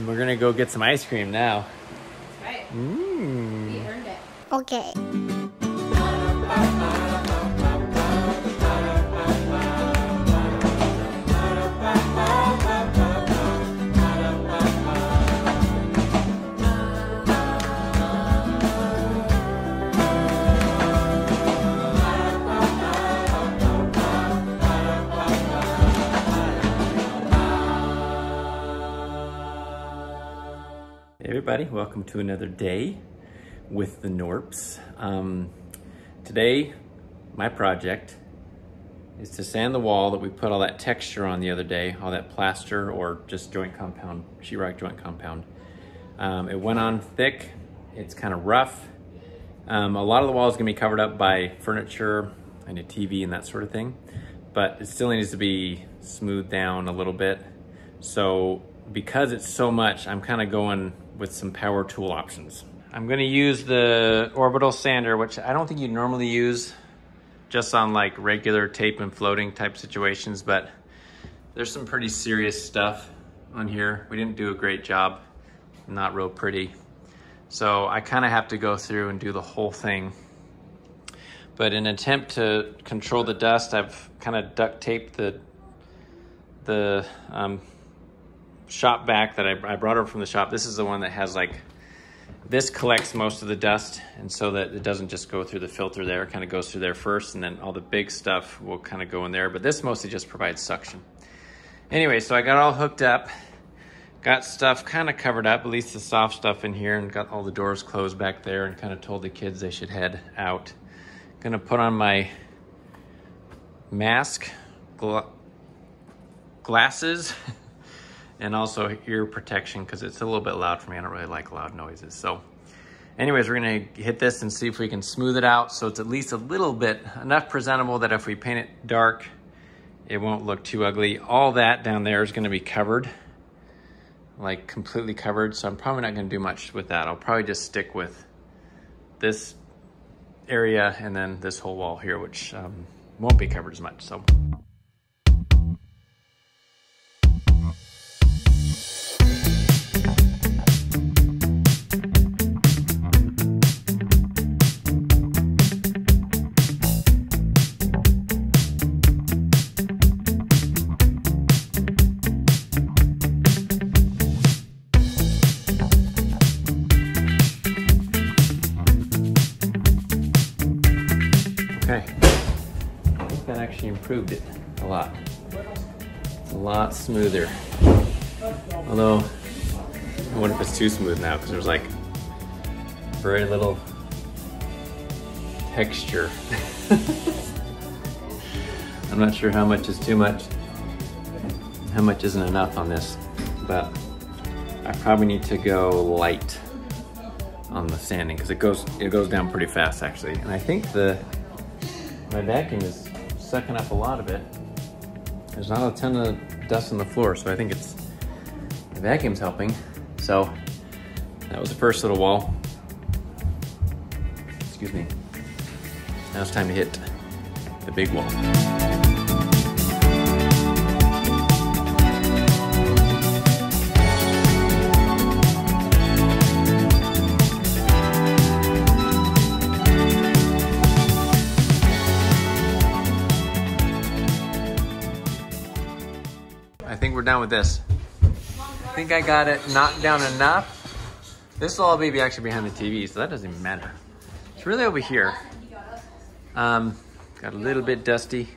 We're gonna go get some ice cream now. That's right. Mmm. We earned it. Okay. Hey everybody, welcome to another day with the Norps. Today, my project is to sand the wall that we put all that texture on the other day, all that plaster or just joint compound, sheetrock joint compound. It went on thick, it's kind of rough. A lot of the wall is gonna be covered up by furniture and a TV and that sort of thing, but it still needs to be smoothed down a little bit. So because it's so much, I'm kind of going with some power tool options. I'm gonna use the orbital sander, which I don't think you normally use just on like regular tape and floating type situations, but there's some pretty serious stuff on here. We didn't do a great job, not real pretty. So I kind of have to go through and do the whole thing. But in an attempt to control the dust, I've kind of duct taped the shop vac that I brought over from the shop. This is the one that has like, this collects most of the dust, and so that it doesn't just go through the filter there, it kind of goes through there first, and then all the big stuff will kind of go in there, but this mostly just provides suction. Anyway, so I got all hooked up, got stuff kind of covered up, at least the soft stuff in here, and got all the doors closed back there, and kind of told the kids they should head out. Gonna put on my mask, glasses, and also ear protection because it's a little bit loud for me. I don't really like loud noises. So anyways, we're gonna hit this and see if we can smooth it out so it's at least a little bit, enough presentable that if we paint it dark, it won't look too ugly. All that down there is gonna be covered, like completely covered. So I'm probably not gonna do much with that. I'll probably just stick with this area and then this whole wall here, which won't be covered as much. So. Okay, I think that actually improved it a lot. It's a lot smoother. Although, I wonder if it's too smooth now because there's like very little texture. I'm not sure how much is too much, how much isn't enough on this, but I probably need to go light on the sanding because it goes down pretty fast actually. And I think my vacuum is sucking up a lot of it. There's not a ton of dust on the floor, so I think the vacuum's helping. So that was the first little wall. Excuse me. Now it's time to hit the big wall. I think we're done with this. I think I got it knocked down enough. This will all be actually behind the TV, so that doesn't even matter. It's really over here. Got a little bit dusty.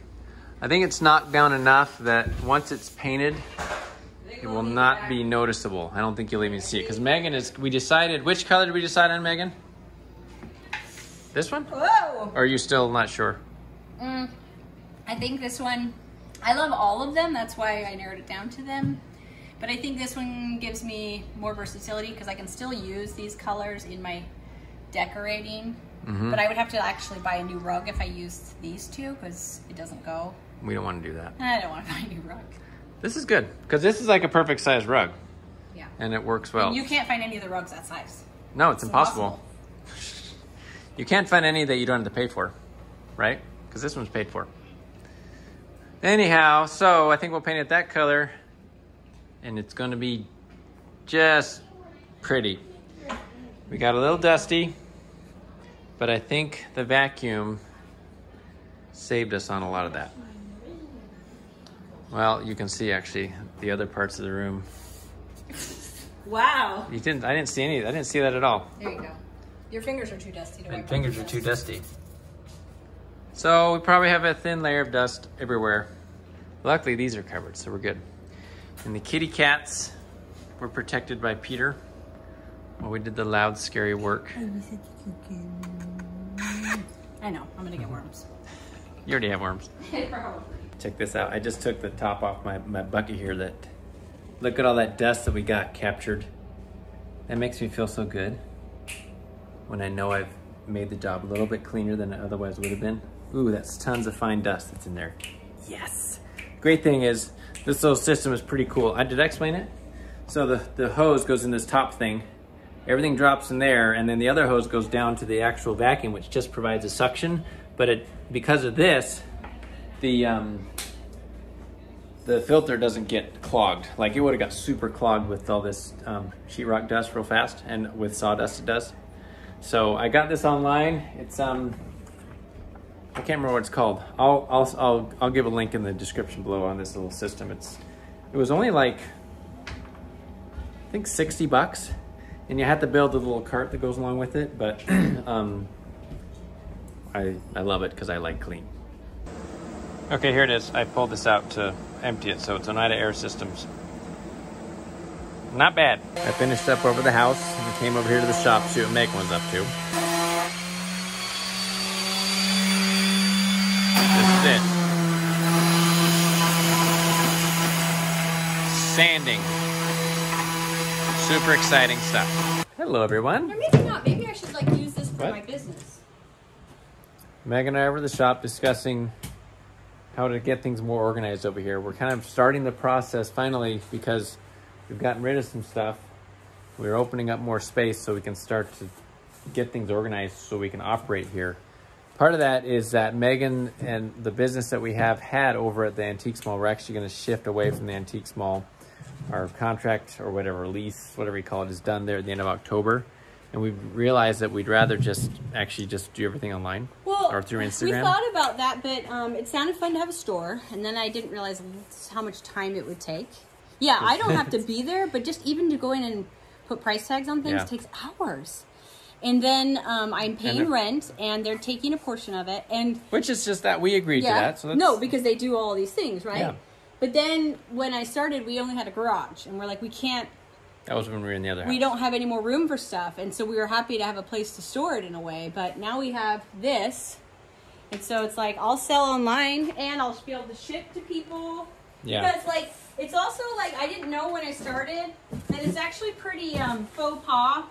I think it's knocked down enough that once it's painted, it will not be noticeable. I don't think you'll even see it. Because Megan we decided, which color did we decide on, Megan? This one? Whoa! Or are you still not sure? I think this one, I love all of them. That's why I narrowed it down to them. But I think this one gives me more versatility because I can still use these colors in my decorating. But I would have to actually buy a new rug if I used these two because it doesn't go. We don't want to do that. I don't want to buy a new rug. This is good because this is like a perfect size rug. Yeah. And it works well. And you can't find any of the rugs that size. No, it's impossible. You can't find any that you don't have to pay for, right? Because this one's paid for. Anyhow, so I think we'll paint it that color, and it's going to be just pretty. We got a little dusty, but I think the vacuum saved us on a lot of that. Well, you can see actually the other parts of the room. Wow. I didn't see that at all. There you go. Your fingers are too dusty to wipe. My fingers are too dusty. So we probably have a thin layer of dust everywhere. Luckily these are covered, so we're good. And the kitty cats were protected by Peter while we did the loud, scary work. I know, I'm gonna get worms. You already have worms. Check this out. I just took the top off my bucket here. Look at all that dust that we got captured. That makes me feel so good when I know I've made the job a little bit cleaner than it otherwise would have been. Ooh, that's tons of fine dust that's in there. Yes. Great thing is this little system is pretty cool. Did I explain it? So the hose goes in this top thing. Everything drops in there, and then the other hose goes down to the actual vacuum, which just provides a suction. But because of this, the filter doesn't get clogged. Like it would have got super clogged with all this sheetrock dust real fast, and with sawdust it does. So I got this online. It's I can't remember what it's called. I'll give a link in the description below on this little system. It was only like I think $60, and you have to build a little cart that goes along with it. But I love it because I like clean. Okay, here it is. I pulled this out to empty it, so it's Oneida Air Systems. Not bad. I finished up over the house and came over here to the shop to see what Megan was up to. This is it. Sanding. Super exciting stuff. Hello, everyone. Or maybe not. Maybe I should like use this for my business. Megan and I were at the shop discussing how to get things more organized over here. We're kind of starting the process finally because we've gotten rid of some stuff. We're opening up more space so we can start to get things organized so we can operate here. Part of that is that Megan and the business that we have had over at the Antiques Mall, we're actually going to shift away from the Antiques Mall. Our contract or whatever, lease, whatever you call it, is done there at the end of October. And we've realized that we'd rather just do everything online or through Instagram. We thought about that, but it sounded fun to have a store, and then I didn't realize how much time it would take. Yeah, I don't have to be there, but just even to go in and put price tags on things takes hours. And then I'm paying rent, and they're taking a portion of it, and which is just that we agreed to that. So no, because they do all these things, right? Yeah. But then when I started, we only had a garage, and we're like, we can't. That was when we were in the other house. We don't have any more room for stuff, and so we were happy to have a place to store it in a way. But now we have this, and so it's like I'll sell online, and I'll be able to ship to people. Yeah. Because like it's also like I didn't know when I started that it's actually pretty faux pas,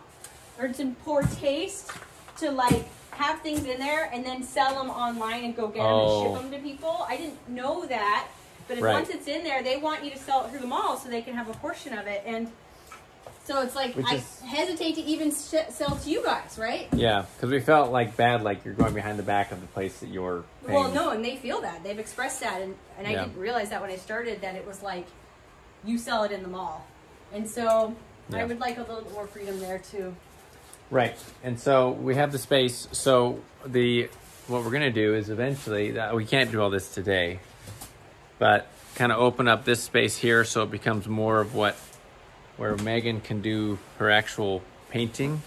or it's in poor taste to like have things in there and then sell them online and go get them and ship them to people. I didn't know that, but once it's in there, they want you to sell it through the mall so they can have a portion of it. And so it's like I hesitate to even sell to you guys, right? Yeah, because we felt like bad, like you're going behind the back of the place that you're paying. Well, no, and they feel that. They've expressed that, and I didn't realize that when I started, that it was like you sell it in the mall. And so I would like a little bit more freedom there too. Right, and so we have the space. So what we're gonna do is eventually, we can't do all this today, but kind of open up this space here so it becomes more of where Megan can do her actual painting.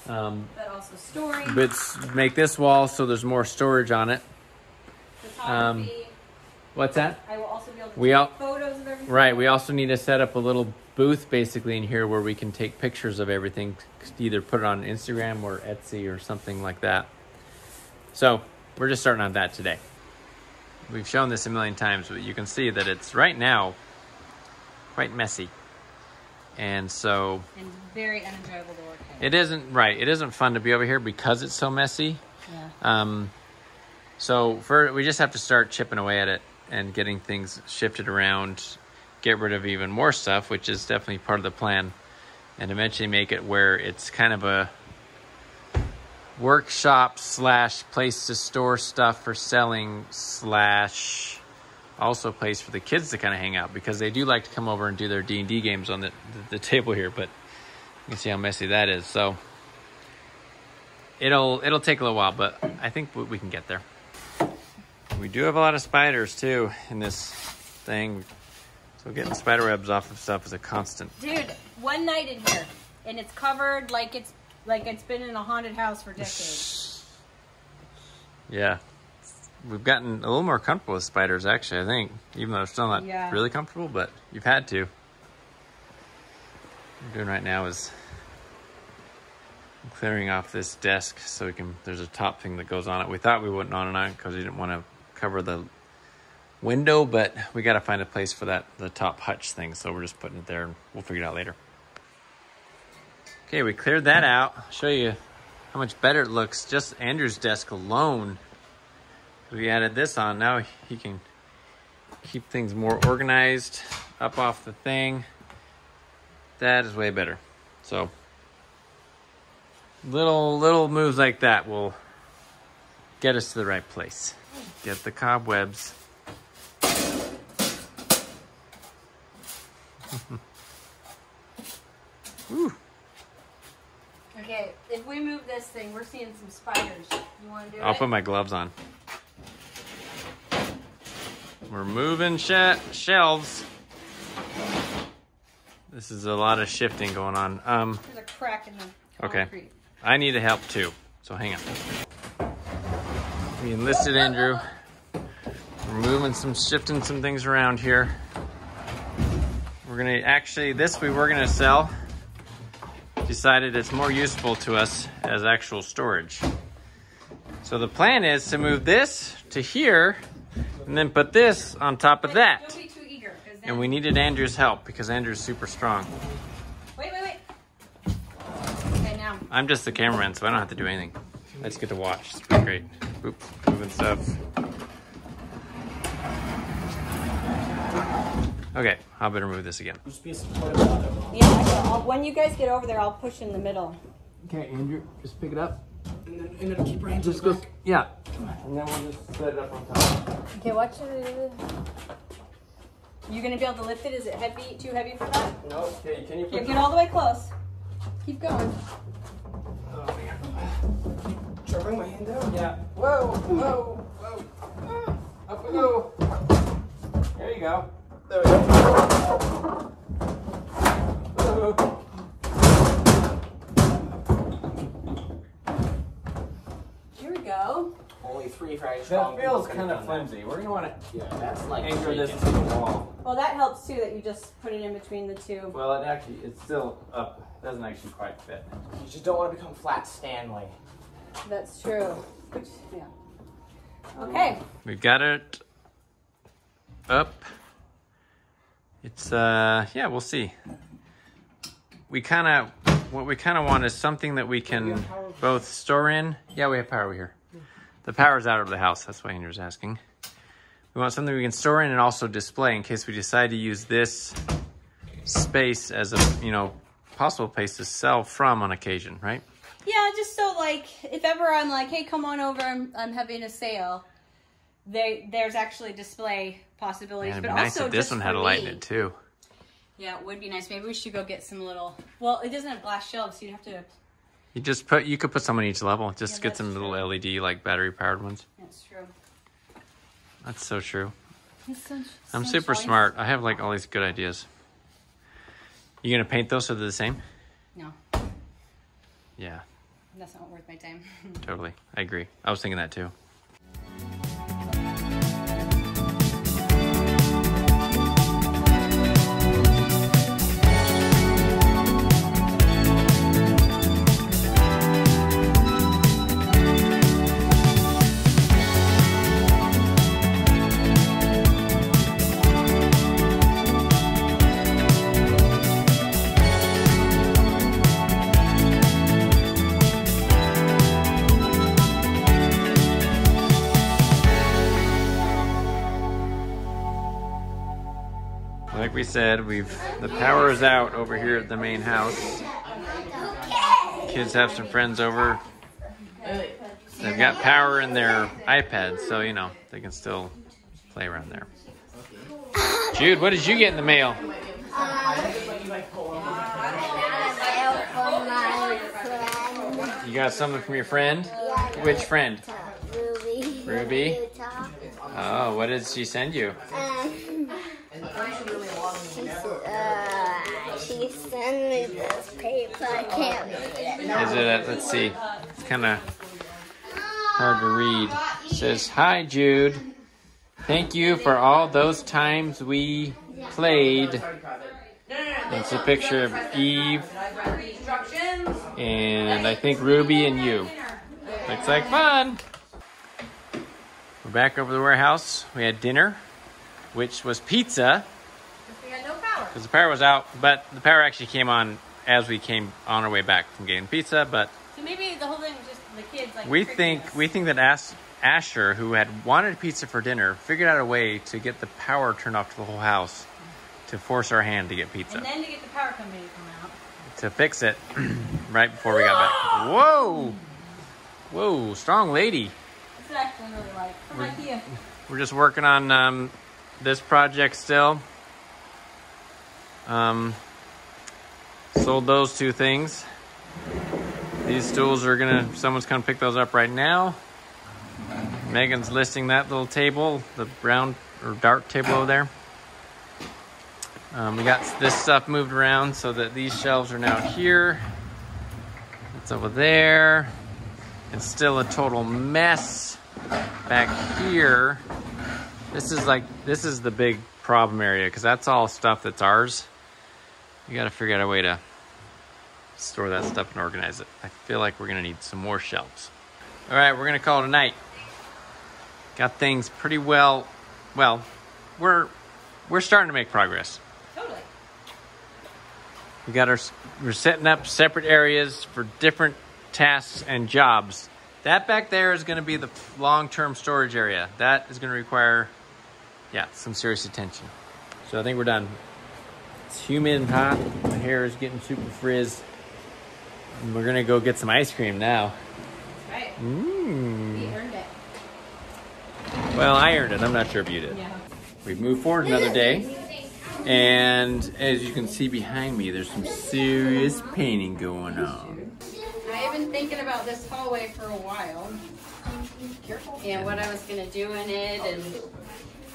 But also storing. But make this wall so there's more storage on it. Photography. What's that? I will also be able to take photos of everything. Right, we also need to set up a little booth basically in here where we can take pictures of everything, either put it on Instagram or Etsy or something like that. So we're just starting on that today. We've shown this a million times, but you can see that it's right now quite messy. And so and very unenjoyable to work in. It isn't fun to be over here because it's so messy. Yeah. So we just have to start chipping away at it and getting things shifted around, get rid of even more stuff, which is definitely part of the plan, and eventually make it where it's kind of a workshop / place to store stuff for selling / also a place for the kids to kind of hang out, because they do like to come over and do their D&D games on the table here, but you can see how messy that is. So it'll take a little while, but I think we can get there. We do have a lot of spiders too in this thing, so getting spider webs off of stuff is a constant. Dude, one night in here, and it's covered like it's been in a haunted house for decades. Yeah, we've gotten a little more comfortable with spiders, actually, I think, even though they're still not really comfortable, but you've had to. What I'm doing right now is clearing off this desk so we can, there's a top thing that goes on it. We thought we wouldn't on it because we didn't want to cover the window, but we got to find a place for that, the top hutch thing, so we're just putting it there and we'll figure it out later. Okay, we cleared that out. I'll show you how much better it looks. Just Andrew's desk alone. We added this on. Now he can keep things more organized up off the thing. That is way better. So little moves like that will get us to the right place. Get the cobwebs. Woo. Okay, if we move this thing, we're seeing some spiders. You want to do it? I'll put my gloves on. We're moving shelves. This is a lot of shifting going on. There's a crack in the okay. concrete. I need help too, so hang on. We enlisted Andrew. We're moving shifting some things around here. We're gonna actually, this we were gonna sell. Decided it's more useful to us as actual storage. So the plan is to move this to here and then put this on top of that. Don't be too eager. And we needed Andrew's help because Andrew's super strong. Wait. Okay, now. I'm just the cameraman, so I don't have to do anything. I just get to watch. It's pretty great. Oops, moving stuff. Okay, I better move this again. Yeah, when you guys get over there, I'll push in the middle. Okay, Andrew, just pick it up. And then keep your hands Just go. Yeah. And then we'll just set it up on top. Okay, watch it. You gonna be able to lift it? Is it heavy? Too heavy for that? No. Okay, can you put? Get all the way close. Keep going. Oh man. Should I bring my hand down? Yeah. Whoa. Up we go. There you go. There we go. Here we go. Only 3 very strong. That feels kind of flimsy. We're gonna want to that's like anchor this to the wall. Well, that helps too that you just put it in between the two. Well, it's still up. It doesn't actually quite fit. You just don't want to become flat Stanley. That's true. Yeah. Okay. We've got it up. It's yeah, we'll see. What we kind of want is something that we can both store in. Yeah, we have power over here. The power's out of the house. That's why Andrew's asking. We want something we can store in and also display in case we decide to use this space as a, possible place to sell from on occasion, right? Yeah, just so like if ever I'm like, hey, come on over, I'm having a sale. There's actually display possibilities, Yeah, it'd but be nice also if this just one had for a light in me. it too. Yeah, it would be nice. Maybe we should go get some little. Well, it doesn't have glass shelves, so you'd have to. You could put some on each level. Just Yeah, get that's some true. little LED like battery powered ones. That's true. That's so true. It's I'm super smart. I have like all these good ideas. You gonna paint those so they're the same? No, Yeah, that's not worth my time. totally. I agree. I was thinking that too. Like we said, the power is out over here at the main house. Kids have some friends over. They've got power in their iPads, so they can still play around there. Jude, what did you get in the mail? From my friend. You got something from your friend? Which friend? Ruby. Ruby? Utah. Oh, what did she send you? She sent me this paper. I can't read it. Is it, let's see, it's kind of hard to read. It says, "Hi Jude, thank you for all those times we played." It's a picture of Eve and I think Ruby and you. Looks like fun. We're back over the warehouse. We had dinner, which was pizza. We had no power. Because the power was out, but the power actually came on as we came on our way back from getting pizza. But So maybe the whole thing was just the kids like. we tricking think us. that Asher, who had wanted pizza for dinner, figured out a way to get the power turned off to the whole house to force our hand to get pizza. And then to get the power company to come out. To fix it right before we got back. Whoa! Whoa, strong lady. What's it actually really like? From IKEA. We're just working on this project still. Sold those two things. These stools are someone's gonna pick those up right now. Megan's listing that little table, the brown or dark table over there. We got this stuff moved around so that these shelves are now here. It's over there. It's still a total mess back here. This is the big problem area because that's all stuff that's ours. You got to figure out a way to store that stuff and organize it. I feel like we're gonna need some more shelves. All right, we're gonna call it a night. Got things pretty well. We're starting to make progress. Totally. We're setting up separate areas for different tasks and jobs. That back there is going to be the long-term storage area. That is going to require, some serious attention. So I think we're done. It's humid and hot. My hair is getting super frizz. And we're going to go get some ice cream now. Right. We Mmm. earned it. Well, I earned it. I'm not sure if you did. Yeah. We've moved forward another day. And as you can see behind me, there's some serious painting going on. I've been thinking about this hallway for a while. And what I was gonna do in it, and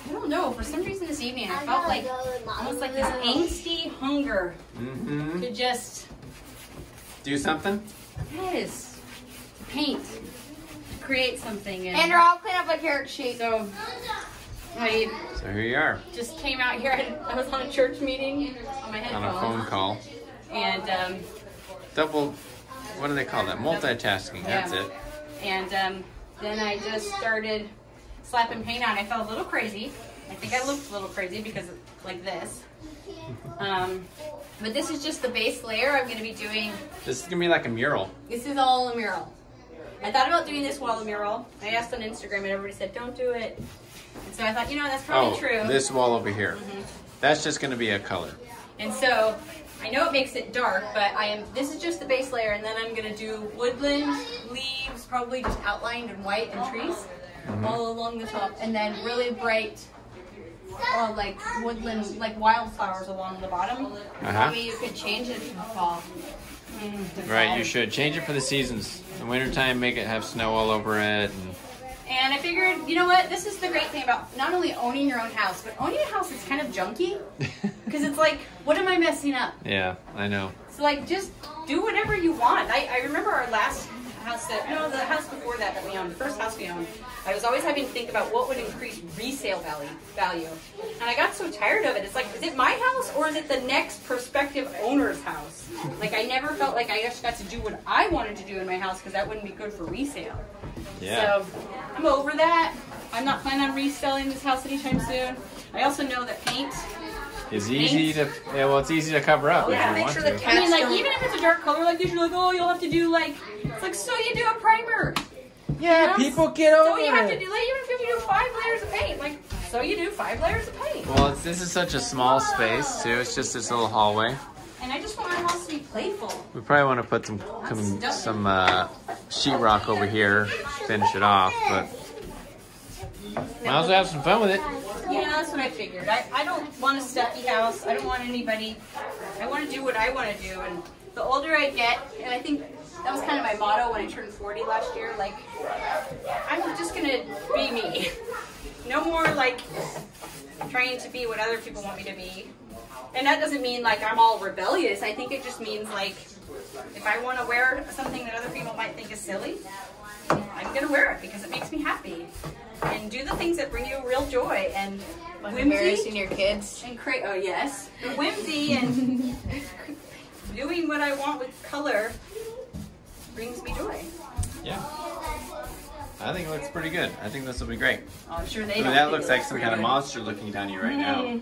I don't know, for some reason this evening I felt like almost like this angsty hunger to just Do something? yes, to paint, to create something. And I'll clean up a carrot sheet. So I So here you are just came out here. I was on a church meeting on my on headphones. a phone call. And Double, what do they call that? Multitasking, that's it. And then I just started slapping paint on. I felt a little crazy. I think I looked a little crazy because of, like this. But this is just the base layer I'm going to be doing. This is gonna be like a mural. This is all a mural. I thought about doing this wall a mural. I asked on Instagram and everybody said, don't do it. And so I thought, that's probably true. This wall over here. That's just gonna be a color. And so I know it makes it dark, but this is just the base layer, and then I'm gonna do woodland, leaves, probably just outlined in white, and trees all along the top, and then really bright, like woodland, like wildflowers along the bottom. Maybe you could change it in the fall. Right, you should. Change it for the seasons. In wintertime, make it have snow all over it. And I figured, you know what? This is the great thing about not only owning your own house, but owning a house that's kind of junky. Because it's like, what am I messing up? Yeah, I know. So like, just do whatever you want. I remember our last house the house before that we owned, the first house we owned, I was always having to think about what would increase resale value. And I got so tired of it. It's like, is it my house or is it the next prospective owner's house? Like, I never felt like I just got to do what I wanted to do in my house because that wouldn't be good for resale. Yeah. So I'm over that. I'm not planning on reselling this house anytime soon. I also know that paint It's easy to, it's easy to cover up if you make want sure to. the I mean, like, even if it's a dark color like this, you're like, oh, you'll have to do like, it's like, so you do a primer. Yeah, people get over So you have to it. do, like, even if you do 5 layers of paint, like, so you do 5 layers of paint. Well, this is such a small space too. It's just this little hallway. And I just want my house to be playful. We probably want to put some sheetrock over here, finish it off, but might as well have some fun with it. Yeah, that's what I figured. I don't want a stuffy house. I don't want anybody. I want to do what I want to do. And the older I get, and I think that was kind of my motto when I turned 40 last year, like, I'm just going to be me. No more, like, trying to be what other people want me to be. And that doesn't mean, like, I'm all rebellious. I think it just means, like, if I want to wear something that other people might think is silly, I'm going to wear it because it makes me happy. And do the things that bring you real joy. And Like whimsy. embarrassing your kids. And oh, yes. The whimsy and doing what I want with color brings me joy. Yeah. I think it looks pretty good. I think this will be great. Oh, I'm sure they I mean, don't. that think looks it like some kind of good. monster looking down you right now.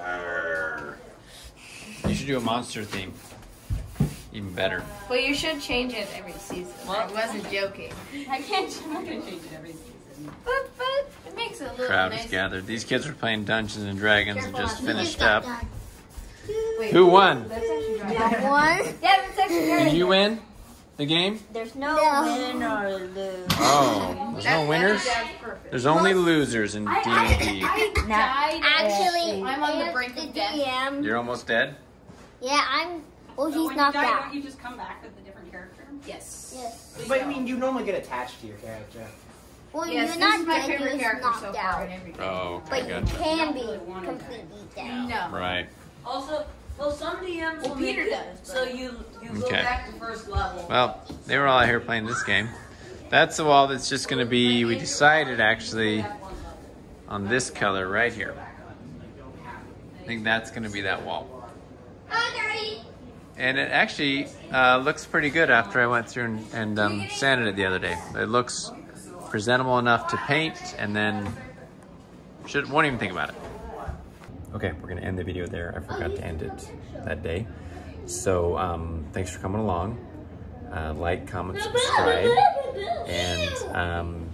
Arr. You should do a monster theme. Even better. Well, you should change it every season. I wasn't joking. I can't. I'm not going to change it every season. But it makes it a little Crowd is nicer. gathered. These kids were playing Dungeons and Dragons and just finished got up. done. Wait, Who won? that's actually dry. That one? Yeah, that's actually Did you win the game? There's no win or lose. Oh, there's no winners? That's perfect. There's only losers in D&D. I died. Actually, I'm on the and brink the of death. DM. You're almost dead? Yeah, I'm. Well, So he's when knocked you die, out. don't you just come back with a different character? Yes. Yes. But I mean, you normally get attached to your character. Well, Yes, you're this not is my dead. favorite You're character knocked so out. far in everything. Oh, But okay, you gotcha. can be completely dead. No. Right. Also, well, some DMs will Peter make it does, so you go Okay. back to first level. Well, they were all out here playing this game. That's the wall that's just going to be, we decided actually, on this color right here. I think that's going to be that wall. And it actually looks pretty good after I went through and sanded it the other day. It looks presentable enough to paint, and then won't even think about it. Okay, we're gonna end the video there. I forgot to end it that day. So thanks for coming along. Like, comment, subscribe, and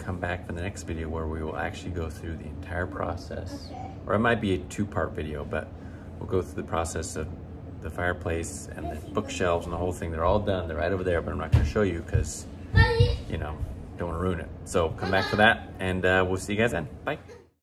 come back for the next video where we will actually go through the entire process. Or it might be a two-part video, but we'll go through the process of the fireplace and the bookshelves and the whole thing. They're all done. They're right over there, but I'm not going to show you because, you know, don't want to ruin it. So come back for that, and we'll see you guys then. Bye.